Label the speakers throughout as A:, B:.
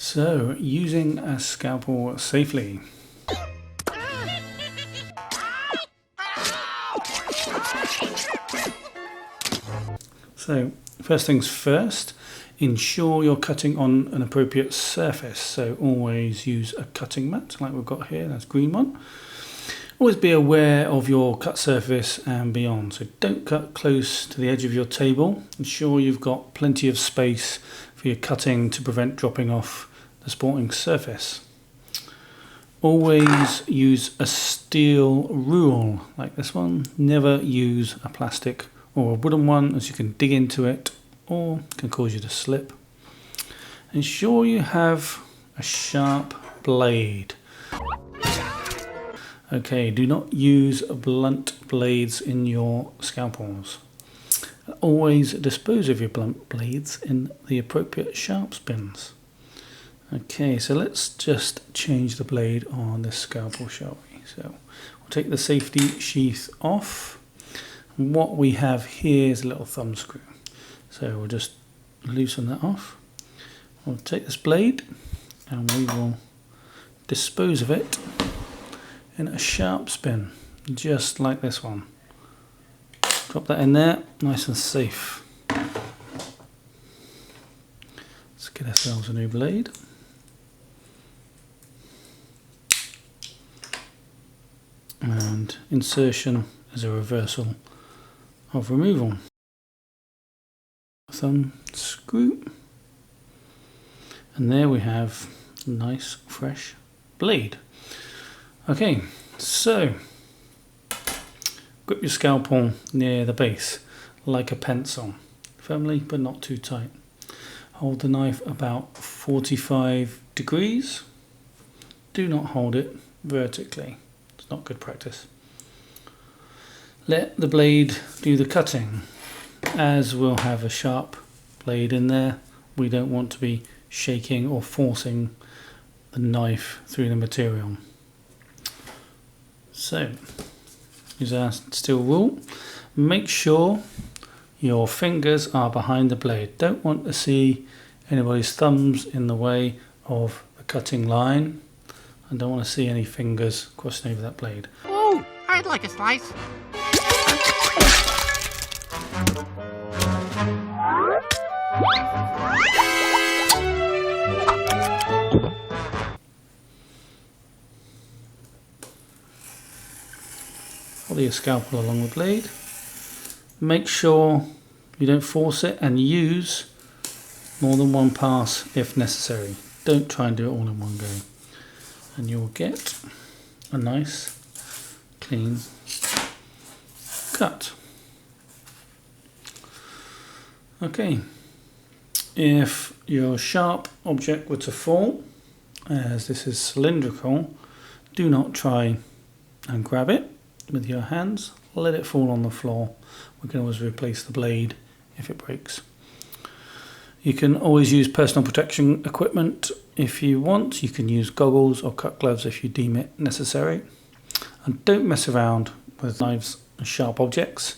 A: So, using a scalpel safely. So, first things first, ensure you're cutting on an appropriate surface. So always use a cutting mat like we've got here, that's green one. Always be aware of your cut surface and beyond. So don't cut close to the edge of your table. Ensure you've got plenty of space for your cutting to prevent dropping off the sporting surface. Always use a steel rule like this one. Never use a plastic or a wooden one, as you can dig into it or can cause you to slip. Ensure you have a sharp blade. Okay, do not use blunt blades in your scalpels. Always dispose of your blunt blades in the appropriate sharps bins. Okay, so let's just change the blade on this scalpel, shall we? So we'll take the safety sheath off. And what we have here is a little thumb screw. So we'll just loosen that off. We'll take this blade and we will dispose of it in a sharp spin, just like this one. Drop that in there, nice and safe. Let's get ourselves a new blade. And insertion is a reversal of removal. Thumb screw. And there we have a nice fresh blade. Okay, so grip your scalpel near the base like a pencil, firmly but not too tight. Hold the knife about 45 degrees. Do not hold it vertically, it's not good practice. Let the blade do the cutting. As we'll have a sharp blade in there, we don't want to be shaking or forcing the knife through the material. So, use our steel rule. Make sure your fingers are behind the blade. Don't want to see anybody's thumbs in the way of the cutting line. I don't want to see any fingers crossing over that blade.
B: Oh, I'd like a slice.
A: Follow your scalpel along the blade. Make sure you don't force it and use more than one pass if necessary. Don't try and do it all in one go. And you'll get a nice, clean cut. Okay, if your sharp object were to fall, as this is cylindrical, do not try and grab it with your hands. Let it fall on the floor. We can always replace the blade if it breaks. You can always use personal protection equipment if you want. You can use goggles or cut gloves if you deem it necessary. And don't mess around with knives and sharp objects.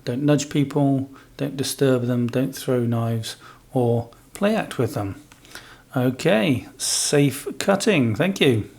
A: Don't nudge people, don't disturb them, don't throw knives or play act with them. Okay, safe cutting. Thank you.